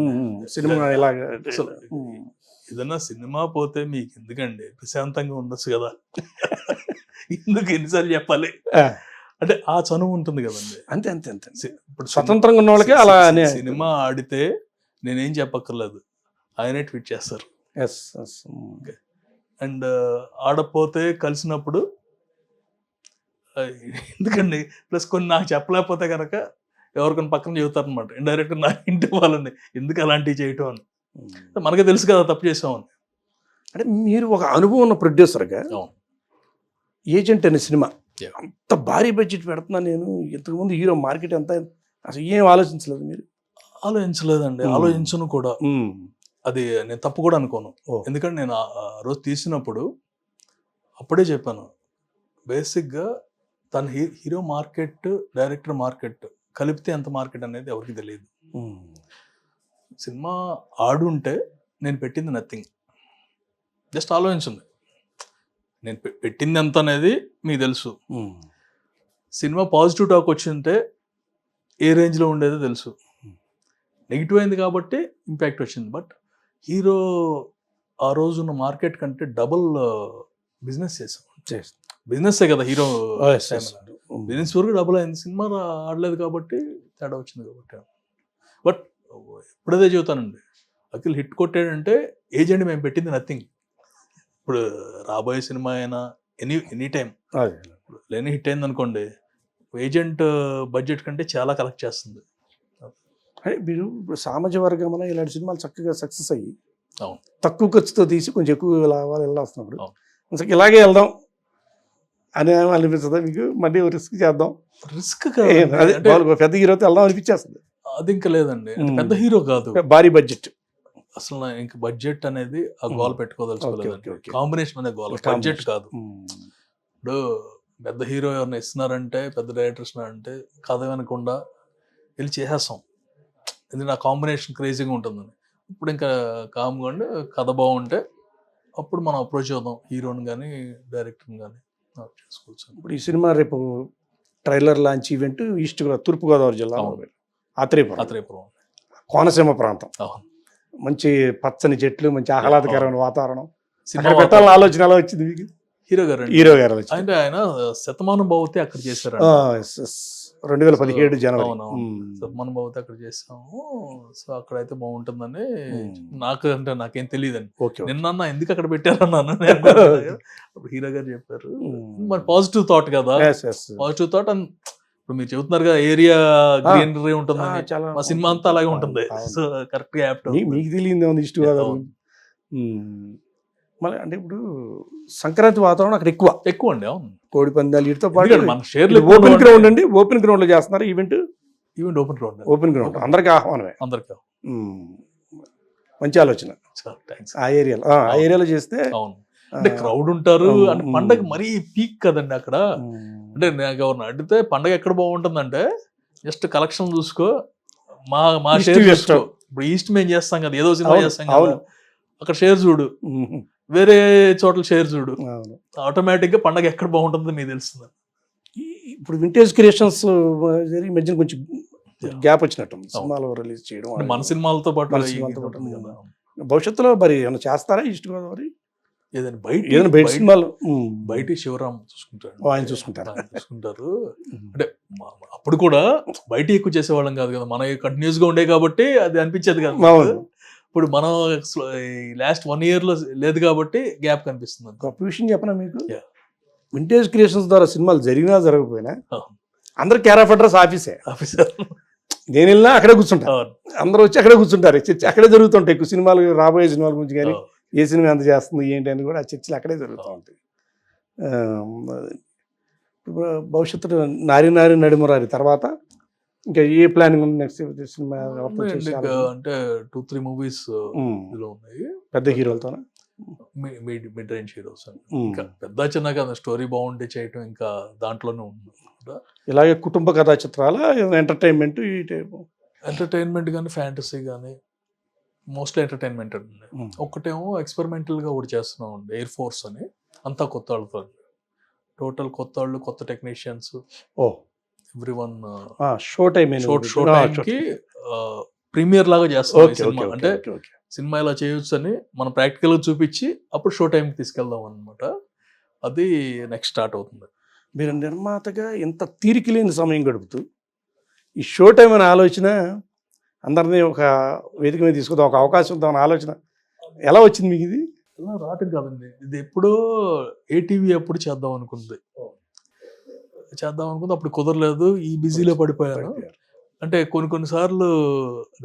సినిమా ఇలాగ ఏదన్నా సినిమా పోతే మీకు ఎందుకండి ప్రశాంతంగా ఉండొచ్చు కదా. ఎందుకు ఎన్నిసార్లు చెప్పాలి. అంటే ఆ చనువు ఉంటుంది కదండి. అంతే అంతే అంతే ఇప్పుడు స్వతంత్రంగా ఉన్న వాళ్ళకి అలా సినిమా ఆడితే నేనేం చెప్పక్కర్లేదు, ఆయనే ట్వీట్ చేస్తారు. ఎస్ ఎస్ అండ్ ఆడపోతే కలిసినప్పుడు ఎందుకండి, ప్లస్ కొన్ని నాకు చెప్పలేకపోతే కనుక ఎవరికైనా పక్కన చెబుతారు అనమాట, ఇండైరెక్ట్ నా ఇంటి వాళ్ళని ఎందుకు అలాంటివి చేయటం అని. మనకే తెలుసు కదా తప్పు చేసామని. అంటే మీరు ఒక అనుభవం ఉన్న ప్రొడ్యూసర్గా ఏజెంట్ అనే సినిమా అంత భారీ బడ్జెట్ పెడుతున్నా నేను, ఇంతకుముందు హీరో మార్కెట్ ఎంత, అసలు ఏం ఆలోచించలేదు మీరు? ఆలోచించలేదండి, ఆలోచించను కూడా. అది నేను తప్పు కూడా అనుకోను. ఎందుకంటే నేను ఆ రోజు తీసినప్పుడు అప్పుడే చెప్పాను, బేసిక్గా తన హీరో మార్కెట్, డైరెక్టర్ మార్కెట్ కలిపితే ఎంత మార్కెట్ అనేది ఎవరికి తెలియదు. సినిమా ఆడుంటే నేను పెట్టింది నథింగ్. జస్ట్ ఆలోచించండి, నేను పెట్టింది ఎంత అనేది మీకు తెలుసు. సినిమా పాజిటివ్ టాక్ వచ్చింటే ఏ రేంజ్లో ఉండేదో తెలుసు. నెగిటివ్ అయింది కాబట్టి ఇంపాక్ట్ వచ్చింది. బట్ హీరో ఆ రోజున్న మార్కెట్ కంటే డబుల్ బిజినెస్ చేసాం. బిజినెస్సే కదా హీరో, బిజినెస్ వరకు డబుల్ అయింది. సినిమా ఆడలేదు కాబట్టి తేడా వచ్చింది కాబట్టి. బట్ ఇప్పుడదే చెబుతానండి, అఖిల్ హిట్ కొట్టాడంటే ఏజెంట్ మేము పెట్టింది నథింగ్. ఇప్పుడు రాబోయే సినిమా అయినా ఎనీ టైం లేని హిట్ అయింది అనుకోండి, ఏజెంట్ బడ్జెట్ కంటే చాలా కలెక్ట్ చేస్తుంది. అంటే మీరు ఇప్పుడు సామాజిక వర్గం ఇలాంటి సినిమాలు చక్కగా సక్సెస్ అయ్యి అవును, తక్కువ ఖర్చుతో తీసి కొంచెం ఎక్కువ లాభాలు వెళ్ళొస్తున్నప్పుడు అవును. అసలు ఇలాగే వెళ్దాం అని అనిపిస్తుందా మీకు? మళ్ళీ రిస్క్ చేద్దాం, రిస్క్ అదే పెద్ద హీరోతో వెళ్దాం అనిపించేస్తుంది? అది ఇంకా లేదండి, పెద్ద హీరో కాదు, భారీ బడ్జెట్. అసలు ఇంకా బడ్జెట్ అనేది ఆ గోల్ పెట్టుకోదలుచుకోలేదు. కాంబినేషన్ అనే గోల్, బడ్జెట్ కాదు. ఇప్పుడు పెద్ద హీరో ఎవరైనా ఇస్తున్నారంటే, పెద్ద డైరెక్టర్ ఇస్తున్నారంటే కథ వినకుండా వెళ్ళి చేసేస్తాం, ఎందుకంటే ఆ కాంబినేషన్ క్రేజీగా ఉంటుందని. ఇప్పుడు ఇంకా కామ్గా ఉండి కథ బాగుంటే అప్పుడు మనం అప్రోచ్ అవుదాం హీరోని కానీ డైరెక్టర్ని కానీ చేసుకోవచ్చు. ఇప్పుడు ఈ సినిమా రేపు ట్రైలర్ లాంచ్ ఈవెంట్ ఈస్ట్ తూర్పుగోదావరి జిల్లా ఆత్రేయపురం కోనసీమ ప్రాంతం. మంచి పచ్చని చెట్లు, మంచి ఆహ్లాదకరమైన వాతావరణం, సినిమా పెట్టాలని ఆలోచన ఎలా వచ్చింది మీకు? హీరో గారు అంటే ఆయన శతమానం భవతి అక్కడ చేశారు, 2017 జనవరి. శతమానం భవతి అక్కడ చేసాము. సో అక్కడైతే బాగుంటుందని నాకేం తెలియదండి. నిన్న ఎందుకు అక్కడ పెట్టారన్నాను, హీరో గారు చెప్పారు. మరి పాజిటివ్ థాట్ కదా, పాజిటివ్ థాట్. ఇప్పుడు మీరు చెబుతున్నారు కదా ఏరియా గ్రీనరీ ఉంటుందని, మా సినిమా అంతా అలాగే ఉంటుంది. సో కరెక్ట్ గా మీకు తెలియదు ఇష్ట మళ్ళీ. అంటే ఇప్పుడు సంక్రాంతి వాతావరణం అక్కడ ఎక్కువ అండి. అవును, కోడి పందాలు వీటితో పాటు ఓపెన్ గ్రౌండ్ అండి. ఓపెన్ గ్రౌండ్ లో చేస్తున్నారు ఈవెంట్ ఓపెన్ గ్రౌండ్ అందరికి ఆహ్వానమే. మంచి ఆలోచన. ఆ ఏరియాలో చేస్తే అంటే క్రౌడ్ ఉంటారు, అంటే పండగ మరీ పీక్ కదండి అక్కడ. అంటే నాకు ఎవరిని అడిగితే పండగ ఎక్కడ బాగుంటుందంటే జస్ట్ కలెక్షన్ చూసుకో, మా షేర్ చూసుకో. ఇప్పుడు ఈస్ట్ మేము చేస్తాం కదా, ఏదో సినిమా చేస్తాం కదా, అక్కడ షేర్ చూడు, వేరే చోట్ల షేర్ చూడు, ఆటోమేటిక్ గా పండగ ఎక్కడ బాగుంటుందో మీకు తెలుస్తుంది. ఇప్పుడు వింటేజ్ క్రియేషన్స్ మధ్యన కొంచెం గ్యాప్ వచ్చినట్టు సినిమాలు రిలీజ్ చేయడం, మన సినిమాలతో పాటు భవిష్యత్తులో మరి ఏమైనా చేస్తారా ఈస్ట్ గోదావరి? ఏదైనా బయట సినిమాలు బయట శివరామ్ చూసుకుంటారు, ఆయన చూసుకుంటారు. అంటే అప్పుడు కూడా బయట ఎక్కువ చేసేవాళ్ళం కాదు కదా, మన కంటిన్యూస్ గా ఉండే కాబట్టి అది అనిపించేది కాదు. ఇప్పుడు మనం లాస్ట్ 1 year లో లేదు కాబట్టి గ్యాప్ కనిపిస్తుంది. గొప్ప విషయం చెప్పనా మీకు, వింటేజ్ క్రియేషన్స్ ద్వారా సినిమాలు జరిగినా జరగకపోయినా అందరు కేర్ ఆఫ్ అడ్రస్ ఆఫీసర్. నేను వెళ్ళినా అక్కడే కూర్చుంటాను, అందరూ వచ్చి అక్కడే కూర్చుంటారు. అక్కడే జరుగుతుంటాయి ఎక్కువ సినిమాలు, రాబోయే సినిమాల గురించి కానీ ఏ సినిమా ఎంత చేస్తుంది ఏంటి అని కూడా ఆ చర్చలు అక్కడే జరుగుతూ ఉంటాయి. భవిష్యత్తులో నారి నడిమురారి తర్వాత ఇంకా ఏ ప్లానింగ్ ఉంది నెక్స్ట్ సినిమా? అంటే 2-3 movies ఇందులో ఉన్నాయి, పెద్ద హీరోలతో, మిడ్ రేంజ్ హీరోస్. ఇంకా పెద్ద చిన్న కదా, స్టోరీ బాగుంటే చేయటం ఇంకా దాంట్లోనే ఉంది. ఇలాగే కుటుంబ కథా చిత్రాల ఎంటర్టైన్మెంట్, ఈ టైప్ ఎంటర్టైన్మెంట్ కానీ ఫ్యాంటసీ కానీ మోస్ట్లీ ఎంటర్టైన్మెంట్ అండి. ఒకటేమో ఎక్స్పెరిమెంటల్ గా ఒకటి చేస్తున్నాం అండి, ఎయిర్ ఫోర్స్ అని. అంతా కొత్త వాళ్ళతో, టోటల్ కొత్త వాళ్ళు, కొత్త టెక్నీషియన్స్, ఎవ్రీవన్. షో టైం కి ప్రీమియర్ లాగా చేస్తాం సినిమా. అంటే సినిమా ఇలా చేయొచ్చు అని మనం ప్రాక్టికల్ గా చూపించి అప్పుడు షో టైంకి తీసుకెళ్దాం అనమాట. అది నెక్స్ట్ స్టార్ట్ అవుతుంది. మీరు నిర్మాతగా ఇంత తీరిక లేని సమయం గడుపుతూ ఈ షో టైం అనే ఆలోచన, అందరినీ ఒక వేదిక మీద తీసుకుందాం, ఒక అవకాశం ఉందాం అనే ఆలోచన ఎలా వచ్చింది మీకు ఇది? ఇలా రావటం కాదండి, ఇది ఎప్పుడో ఏటీవీ అప్పుడు చేద్దాం అనుకుంది, అప్పుడు కుదరలేదు, ఈ బిజీలో పడిపోయాను. అంటే కొన్ని సార్లు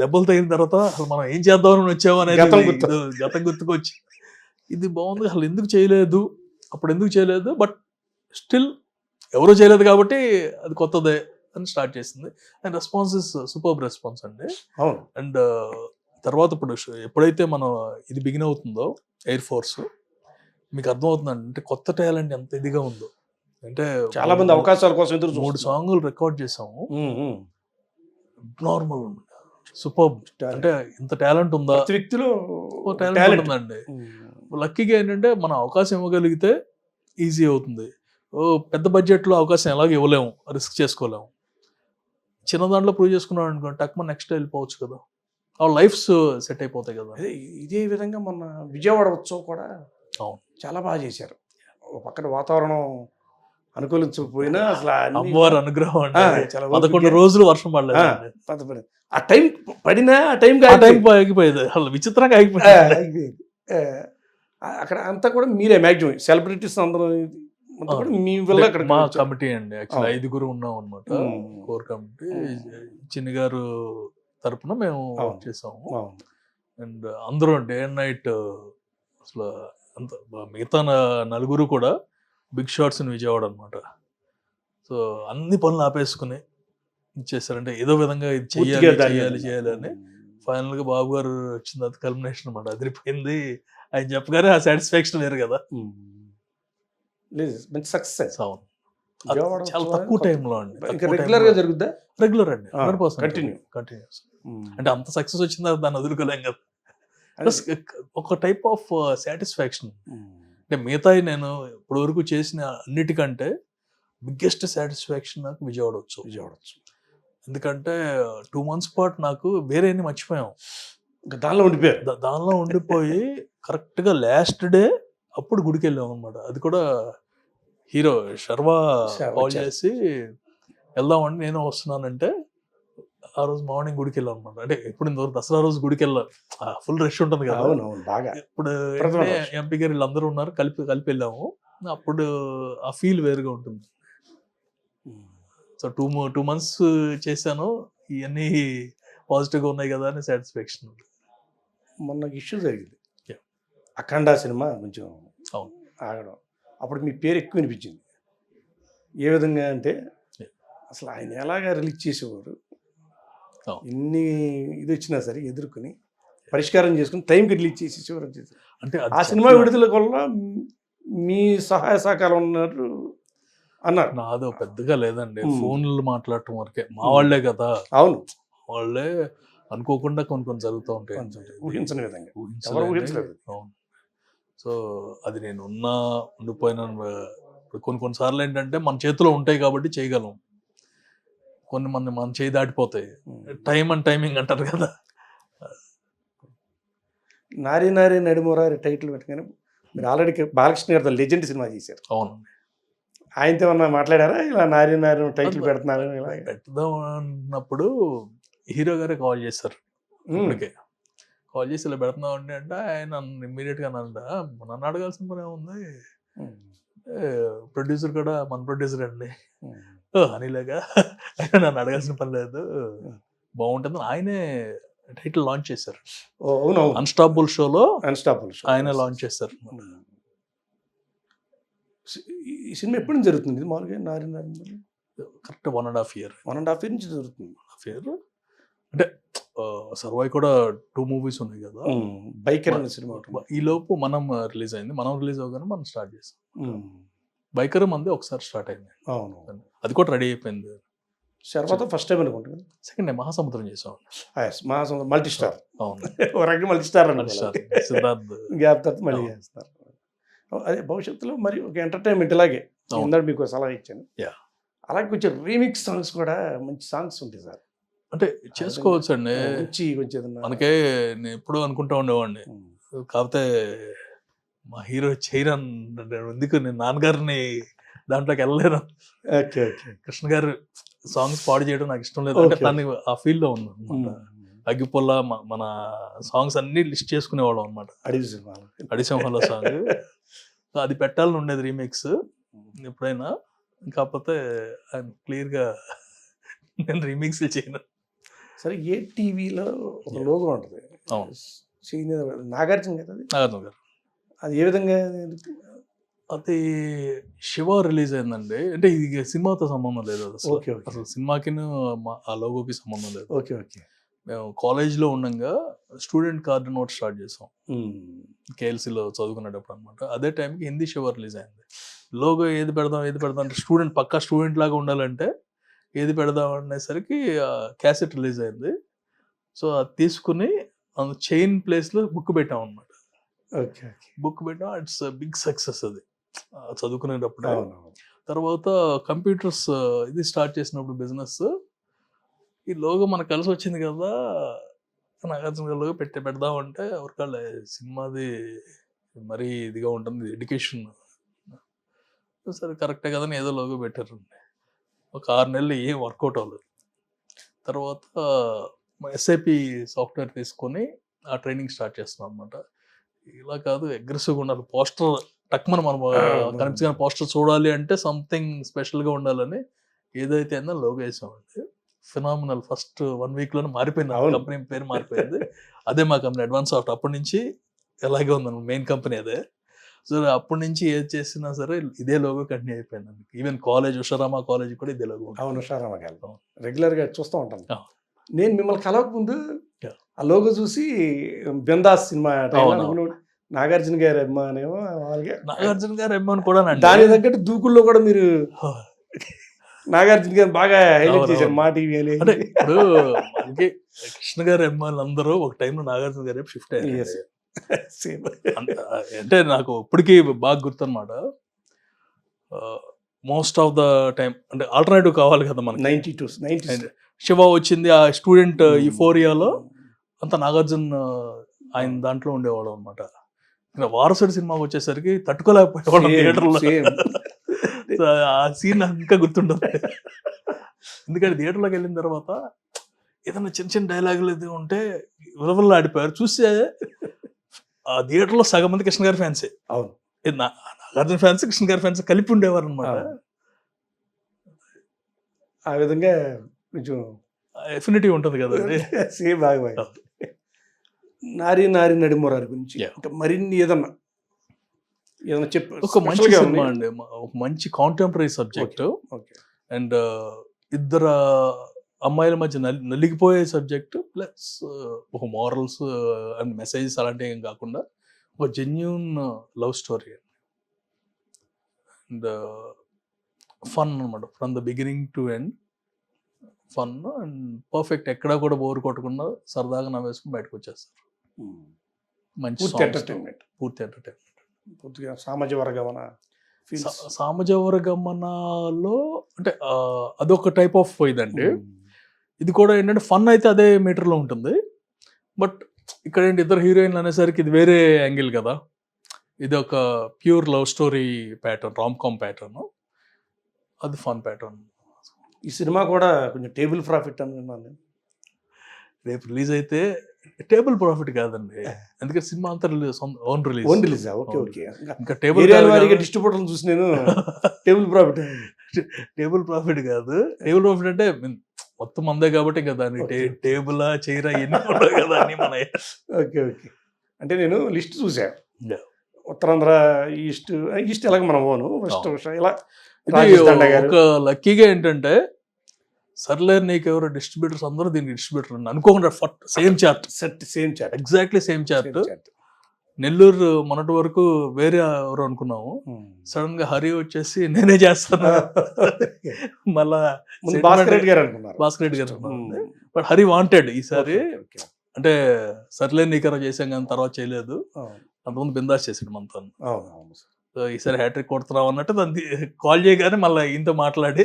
దెబ్బలు తగిన తర్వాత అసలు మనం ఏం చేద్దామని వచ్చాము అనేది గతం గుర్తుకొచ్చి, ఇది బాగుంది, అసలు ఎందుకు చేయలేదు, అప్పుడు ఎందుకు చేయలేదు, బట్ స్టిల్ ఎవరూ చేయలేదు కాబట్టి అది కొత్తదే అని స్టార్ట్ చేసింది. And response is super response అండి. అండ్ తర్వాత ఇప్పుడు ఎప్పుడైతే మనం ఇది బిగిన్ అవుతుందో ఎయిర్ ఫోర్స్, మీకు అర్థమవుతుందండి అంటే కొత్త టాలెంట్ ఎంత ఇదిగా ఉందో. అంటే చాలా మంది అవకాశాల కోసం 3 సాంగులు రికార్డ్ చేసాము. నార్మల్ సూపర్, అంటే ఇంత టాలెంట్ ఉందా, వ్యక్తిలో టాలెంట్ ఉందండి. లక్కీగా ఏంటంటే మనం అవకాశం ఇవ్వగలిగితే ఈజీ అవుతుంది. పెద్ద బడ్జెట్లో అవకాశం ఎలాగ ఇవ్వలేము, రిస్క్ చేసుకోలేము. చిన్న దాంట్లో ప్రూవ్ చేసుకున్నాడు అనుకో, టక్మ నెక్స్ట్ వెళ్ళిపోవచ్చు కదా, ఆ లైఫ్స్ సెట్ అయిపోతాయి కదా. ఇదే విధంగా మొన్న విజయవాడ ఉత్సవం కూడా చాలా బాగా చేశారు. పక్కన వాతావరణం అనుకూలించకపోయినా అసలు అమ్మవారి అనుగ్రహం అంటే 11 రోజులు వర్షం పడలేదు. ఆ టైం పడినా ఆ టైం ఆగిపోయేది, అసలు విచిత్రంగా ఆగిపోయింది. అక్కడ అంతా కూడా మీరే మ్యాక్సిమం సెలబ్రిటీస్ అందరూ మీ వల్ల అక్కడ మా కమిటీ అండి, యాక్చువల్లీ 5 ఉన్నాం అనమాట, కోర్ కమిటీ. చిన్ని గారు తరపున మేము చేసాము. అండ్ అందరూ డే అండ్ నైట్ అసలు అంత, మిగతా 4 కూడా బిగ్ షాట్స్ ఇన్ విజయవాడ అనమాట. సో అన్ని పనులు ఆపేసుకుని ఇచ్చేసారంటే ఏదో విధంగా ఇది చేయాలి అని. ఫైనల్ గా బాబు గారు వచ్చిన తర్వాత కల్మినేషన్ అనమాట, అదిరిపోయింది. ఆయన చెప్పగానే ఆ సాటిస్ఫాక్షన్ వేరు కదా. సక్సెస్ చాలా తక్కువ టైంలో అండి, రెగ్యులర్ గా జరుగుద్దా? రెగ్యులర్ అండి, 100% కంటిన్యూస్. అంటే అంత సక్సెస్ వచ్చిన తర్వాత దాన్ని వదులుకోలేం కదా. ఒక టైప్ ఆఫ్ సాటిస్ఫాక్షన్. అంటే మిగతా నేను ఇప్పటి వరకు చేసిన అన్నిటికంటే బిగ్గెస్ట్ సాటిస్ఫాక్షన్ నాకు విజయవాడ వచ్చు. ఎందుకంటే 2 months పాటు నాకు వేరే మర్చిపోయాం, దానిలో ఉండిపోయి కరెక్ట్గా లాస్ట్ డే అప్పుడు గుడికి వెళ్ళాం అనమాట. అది కూడా హీరో శర్వా కాల్ చేసి వెళ్దామండి, నేను వస్తున్నానంటే ఆ రోజు మార్నింగ్ గుడికి వెళ్ళాం అనమాట. అంటే ఎప్పుడు ఇంతవరకు దసరా రోజు గుడికి వెళ్ళాను, ఫుల్ రష్ ఉంటుంది కదా. ఇప్పుడు ఎంపీ గారు వీళ్ళందరూ ఉన్నారు, కలిపి వెళ్ళాము. అప్పుడు ఆ ఫీల్ వేరుగా ఉంటుంది. సో 2 months చేశాను, ఇవన్నీ పాజిటివ్గా ఉన్నాయి కదా అని సాటిస్ఫాక్షన్. మొన్న ఇష్యూ జరిగింది, అఖండ సినిమా కొంచెం ఆగడం, అప్పుడు మీ పేరు ఎక్కువ వినిపించింది. ఏ విధంగా అంటే అసలు ఆయన ఎలాగా రిలీజ్ చేసేవారు, ఎన్ని ఇది వచ్చినా సరే ఎదుర్కొని పరిష్కారం చేసుకుని టైంకి రిలీజ్ చేసేవారు. అంటే ఆ సినిమా విడుదల వల్ల మీ సహాయ సహకారం ఉన్నారు అన్నారు. నాదో పెద్దగా లేదండి, ఫోన్లు మాట్లాడటం వరకే, మా వాళ్ళే కదా. అవును, వాళ్ళే అనుకోకుండా కొన్ని జరుగుతూ ఉంటాయి, ఊహించని విధంగా. అవును. సో అది నేను ఉండిపోయిన కొన్ని సార్లు ఏంటంటే మన చేతిలో ఉంటాయి కాబట్టి చేయగలం, మన చేయి దాటిపోతాయి. టైమింగ్ అంటారు కదా. నారి నారి నడిమోరారి టైటిల్ పెట్టగానే మీరు ఆల్రెడీ బాలకృష్ణ గారితో లెజెండ్ సినిమా చేశారు. అవునండి. ఆయనతో ఏమన్నా మాట్లాడారా, ఇలా నారి నారి టైటిల్ పెడుతున్నారు పెడదాం అన్నప్పుడు హీరో గారే కాల్ చేశారు. ఇప్పటికే కాల్ చేసి ఇలా పెడుతున్నాం అండి అంటే ఆయన ఇమ్మీడియట్గా నన్ను అడగాల్సిన పని ఏముంది, ప్రొడ్యూసర్ కూడా మన ప్రొడ్యూసర్ అండి అనిలాగా, నన్ను అడగాల్సిన పని లేదు, బాగుంటుంది. ఆయనే టైటిల్ లాంచ్ చేశారు. అన్స్టాపబుల్ షోలో ఆయన లాంచ్ చేశారు. ఈ సినిమా ఎప్పుడు నుంచి జరుగుతుంది మామూలుగా? నారి నారి కరెక్ట్ 1.5 years. 1.5 years నుంచి జరుగుతుంది. అంటే సర్వాయి కూడా 2 movies ఉన్నాయి కదా. బైకర్ అనే సినిమా ఈ లోపు మనం రిలీజ్ అయింది, రిలీజ్ అవగానే మనం స్టార్ట్ చేసాం. బైకర్ మంది ఒకసారి స్టార్ట్ అయింది. అవును, అది కూడా రెడీ అయిపోయింది. శర్వాతో ఫస్ట్ టైం అనుకుంటున్నాను, సెకండ్ టైం మహాసముద్రం చేసాం. మహాసముద్రం మల్టీ స్టార్. అవును, మల్టీ స్టార్ సిద్ధార్థ్ గ్యాప్ తర్వాత మళ్ళీ చేస్తారు. అదే భవిష్యత్తులో మరి ఒక ఎంటర్టైన్మెంట్ ఇలాగే ఇందాక మీకు సలహా ఇచ్చాను. అలాగే కొంచెం రీమిక్స్ సాంగ్స్ కూడా మంచి సాంగ్స్ ఉంటాయి సార్. అంటే చేసుకోవచ్చు అండి, మనకే నేను ఎప్పుడూ అనుకుంటా ఉండేవాడిని. కాకపోతే మా హీరో చేయరన్ ఎందుకు, నేను నాన్నగారిని దాంట్లోకి వెళ్ళలేను. ఓకే ఓకే కృష్ణ గారు సాంగ్స్ పాడు చేయడం నాకు ఇష్టం లేదు అంటే Okay. తను ఆ ఫీల్డ్ లో ఉంది అనమాట. అగ్గిపుల్ల మన సాంగ్స్ అన్ని లిస్ట్ చేసుకునేవాళ్ళం అనమాట. అడిగి సినిమాలు అడిసింహలో సాంగ్ అది పెట్టాలని ఉండేది రీమిక్స్ ఎప్పుడైనా, కాకపోతే ఆయన క్లియర్ గా నేను రీమిక్స్ చేయను. సరే ఏ టీవీలో ఒక లోగో ఉంటుంది అవును. నాగార్జున కదా అది? నాగార్జున గారు అది ఏ విధంగా అది శివ రిలీజ్ అయిందండి. అంటే ఇది సినిమాతో సంబంధం లేదు అది అసలు. ఓకే ఓకే అసలు సినిమాకి ఆ లోగోకి సంబంధం లేదు. ఓకే ఓకే మేము కాలేజ్లో ఉండగా స్టూడెంట్ కార్డ్ నోట్ స్టార్ట్ చేసాం కేఎల్సీలో చదువుకునేటప్పుడు అనమాట. అదే టైంకి హిందీ శివ రిలీజ్ అయింది. లోగో ఏది పెడదాం అంటే స్టూడెంట్ పక్కా స్టూడెంట్ లాగా ఉండాలంటే ఏది పెడదాం అనేసరికి క్యాసెట్ రిలీజ్ అయింది. సో అది తీసుకుని చైన్ ప్లేస్లో బుక్ పెట్టాం అనమాట. ఓకే ఓకే బుక్ పెట్టాం. ఇట్స్ బిగ్ సక్సెస్ అది చదువుకునేటప్పుడు. అవునవును తర్వాత కంప్యూటర్స్ ఇది స్టార్ట్ చేసినప్పుడు బిజినెస్ ఈ లోగో మనకు కలిసి వచ్చింది కదా, నాగార్జున గారి లోగో పెడదాం అంటే ఎవరికాళ్ళ సినిమాది మరీ ఇదిగా ఉంటుంది ఎడ్యుకేషన్. సరే కరెక్టే కదా అని ఏదో లోగో పెట్టారు. ఒక 6 నెలలు ఏం వర్కౌట్ అవ్వలేదు. తర్వాత ఎస్ఐపి సాఫ్ట్వేర్ తీసుకొని ఆ ట్రైనింగ్ స్టార్ట్ చేస్తున్నాం అనమాట. ఇలా కాదు అగ్రెసివ్గా ఉండాలి, పోస్టర్ టక్మని మనం కనిపించిన పోస్టర్ చూడాలి అంటే సంథింగ్ స్పెషల్గా ఉండాలని ఏదైతే అయిందో లోగో వేసామండి. ఫినామినల్ ఫస్ట్ 1 week లోనే మారిపోయింది. కంపెనీ పేరు మారిపోయింది. అదే మా కంపెనీ అడ్వాన్స్ సాఫ్ట్. అప్పటి నుంచి ఎలాగే ఉందన్నమాట, మెయిన్ కంపెనీ అదే. సో అప్పటి నుంచి ఏది చేసినా సరే ఇదే లోగో కంటిన్యూ అయిపోయింది. ఈవెన్ కాలేజ్ ఉషారామా కాలేజ్ కూడా ఇదే లోగో. అవును ఉషారామ గారు రెగ్యులర్గా చూస్తూ ఉంటాను. అవును. నేను మిమ్మల్ని కలవక ముందు Yeah. ఆ లోగో చూసి బిందాస్ సినిమా అవును. నాగార్జున గారి అమ్మానేమో వాళ్ళకి నాగార్జున గారు ఏమని కూడా దాని తగ్గట్టు దూకుల్లో కూడా మీరు నాగార్జున గారు బాగా హైలైట్ చేశారు మా టీవీ అని. అంటే ఇప్పుడు మనకి కృష్ణ గారు అమ్మాయిలు అందరూ ఒక టైంలో నాగార్జున గారు షిఫ్ట్ అయ్యారు. Yes. Same. అంటే నాకు ఇప్పటికీ బాగా గుర్తు అనమాట. మోస్ట్ ఆఫ్ ద టైం అంటే ఆల్టర్నేటివ్ కావాలి కదా మనకి. 92 శివ వచ్చింది ఆ స్టూడెంట్ యూఫోరియాలో అంత నాగార్జున ఆయన దాంట్లో ఉండేవాడు అనమాట. వారసుడి సినిమాకి వచ్చేసరికి తట్టుకోలేకపోయేవాడు థియేటర్లో. ఆ సీన్ నాకు ఇంకా గుర్తుంటుంది. ఎందుకంటే థియేటర్లోకి వెళ్ళిన తర్వాత ఏదైనా చిన్న చిన్న డైలాగులు ఇది ఉంటే విలవల్లో ఆడిపోయారు. చూస్తే ఆ థియేటర్లో సగం మంది కృష్ణ గారి ఫ్యాన్సే. అవును. నాగార్జున ఫ్యాన్స్ కృష్ణ గారి ఫ్యాన్స్ కలిపి ఉండేవారు అనమాట. ఆ విధంగా కొంచెం ఎఫినిటీ ఉంటుంది కదండి. సేమ్ బాగా నారి నారి నడిమొరారి గురించి ఇంకా మరిన్ని ఏదన్నా చెప్పు. ఒక మంచి సినిమా అండి, ఒక మంచి కాంటెంపరీ సబ్జెక్ట్ అండ్ ఇద్దరు అమ్మాయిల మధ్య నలిగిపోయే సబ్జెక్ట్ ప్లస్ ఒక మారల్స్ అండ్ మెసేజెస్ అలాంటివి ఏం కాకుండా ఒక genuine love story and fun అనమాట. From the beginning to end fun and perfect. ఎక్కడా కూడా బోర్ కొట్టకుండా సరదాగా నవ్వేసుకుని బయటకు వచ్చేస్తారు. మంచి పూర్తి ఎంటర్టైన్మెంట్. పూర్తి ఎంటర్టైన్మెంట్. పూర్తిగా సామాజిక వర్గమన సామాజిక వర్గమనలో అంటే అదొక టైప్ ఆఫ్ ఇదండి. ఇది కూడా ఏంటంటే ఫన్ అయితే అదే మీటర్లో ఉంటుంది. బట్ ఇక్కడ ఏంటి ఇద్దరు హీరోయిన్లు అనేసరికి ఇది వేరే యాంగిల్ కదా. ఇది ఒక pure love story pattern, rom com pattern. అది ఫన్ ప్యాటర్న్. ఈ సినిమా కూడా కొంచెం టేబుల్ ప్రాఫిట్ అని విన్నాను. రేపు రిలీజ్ అయితే టేబుల్ ప్రాఫిట్ కాదండి, ఎందుకంటే సినిమా అంతా ఓన్ రిలీజ్. Okay okay. ఇంకా టేబుల్ డిస్ట్రిబ్యూటర్లు చూసి నేను టేబుల్ ప్రాఫిట్ టేబుల్ ప్రాఫిట్ కాదు. టేబుల్ ప్రాఫిట్ అంటే మొత్తం అందే కాబట్టి ఇంకా దాన్ని టేబుల్ చైరా ఎన్ని ఉండవు కదా అని మన. Okay okay. అంటే నేను లిస్ట్ చూసాను. ఉత్తరాంధ్ర ఈస్ట్ ఎలాగ మనం పోను ఫస్ట్ ఇలా ఒక లక్కీగా ఏంటంటే సర్లే నీకు ఎవరో డిస్ట్రిబ్యూటర్స్ అందరూ దీనికి డిస్ట్రిబ్యూటర్ అనుకోకుండా same chart exactly same chart. Nellore మొన్నటి వరకు వేరే ఎవరు అనుకున్నాము, సడన్ గా హరి వచ్చేసి నేనే చేస్తాను. మళ్ళా భాస్కర్ రెడ్డి గారు అనుకున్నారు. బట్ హరి వాంటెడ్ ఈసారి. అంటే సర్లే నీకెవరో చేసాం కానీ తర్వాత చేయలేదు. అంతకుముందు బిందాస్ చేసాడు మనతో. సో ఈసారి హ్యాట్రిక్ కొడుతున్నాం అన్నట్టు దాన్ని కాల్ చేయగానే మళ్ళీ ఈయనతో మాట్లాడి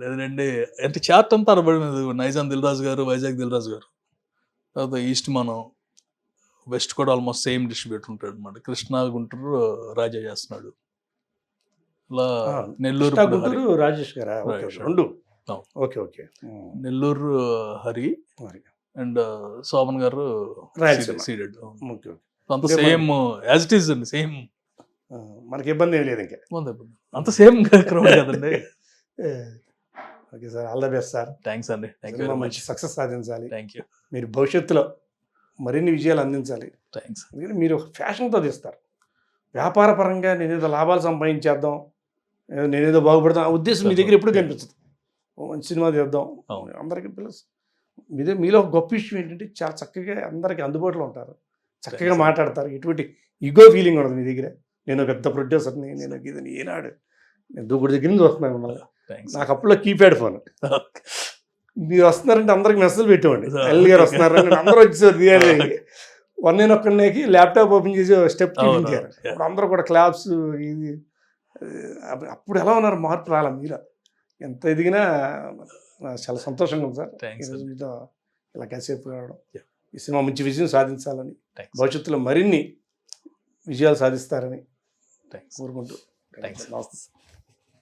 లేదండి అంటే చార్ట్ అంతా అరబడింది. నైజాం దిల్రాజు గారు, వైజాగ్ దిల్రాజు గారు, తర్వాత ఈస్ట్ మనం, వెస్ట్ కూడా ఆల్మోస్ట్ సేమ్ డిస్ట్రిబ్యూటర్ ఉంటాడు అనమాట. కృష్ణా గుంటూరు రాజా చేస్తున్నాడు. ఇలా ఆ, నెల్లూరు కృష్ణా ఇప్పుడు హరి. గుంటూరు రాజేష్ గారా? Okay Right, okay, right. రెండు. అవును. Okay okay. నెల్లూరు హరి మరి. అండ్ శోభన్ గారు రాయలసీమ. సీడెడ్. Okay okay. అంత అంటే సేమ్ యాజ్ ఇట్ ఈస్ అండి, సేమ్. మనకి ఇబ్బంది ఏం లేదు ఇంకా. అంత సేమ్ క్రౌడ్ కదండి. Okay sir, all the best sir. Thanks అండి, థ్యాంక్ యూ సినిమా వెరీ మంచి మచ్. సక్సెస్ సాధించాలి. థ్యాంక్ యూ, మీరు భవిష్యత్తులో మరిన్ని విజయాలు అందించాలి. థ్యాంక్స్. ఎందుకంటే మీరు ఒక ఫ్యాషన్తో తీస్తారు. వ్యాపార పరంగా నేనేదో లాభాలు సంపాదించేద్దాం, నేనేదో బాగుపడతాం ఆ ఉద్దేశం మీ దగ్గర ఎప్పుడు కనిపించదు. ఓ మంచి సినిమా తీద్దాం అవును. అందరికీ ప్లస్ మీలో ఒక గొప్ప విషయం ఏంటంటే చాలా చక్కగా అందరికీ అందుబాటులో ఉంటారు, చక్కగా Thanks. మాట్లాడతారు. ఎటువంటి ఈగో ఫీలింగ్ ఉండదు మీ దగ్గర. నేను పెద్ద ప్రొడ్యూసర్ని, నేను ఇదని ఏనాడు నేను దూకుడు దగ్గర నుంచి వస్తున్నాను మిమ్మల్ని. థ్యాంక్స్. నాకు అప్పులో కీప్యాడ్ ఫోన్. మీరు వస్తున్నారంటే అందరికి మెసేజ్ పెట్టేవాడి, ఎల్ గారు వస్తున్నారని అందరూ వచ్చేసారు థియేటర్కి. నేను ఒక్కడికి ల్యాప్టాప్ ఓపెన్ చేసి స్టెప్ చూపించారు. ఇప్పుడు అందరూ కూడా క్లాప్స్ ఇది. అప్పుడు ఎలా ఉన్నారు, మార్పు రాలా మీలో. ఎంత ఎదిగినా నాకు చాలా సంతోషంగా ఉంది సార్. Thanks, ఈరోజు sir. మీతో ఇలా కాసేపు కావడం. Yeah. ఈ సినిమా మంచి విజయం సాధించాలని, థ్యాంక్స్. భవిష్యత్తులో మరిన్ని విజయాలు సాధిస్తారని థ్యాంక్స్. కోరుకుంటూ Thanks. నమస్తే.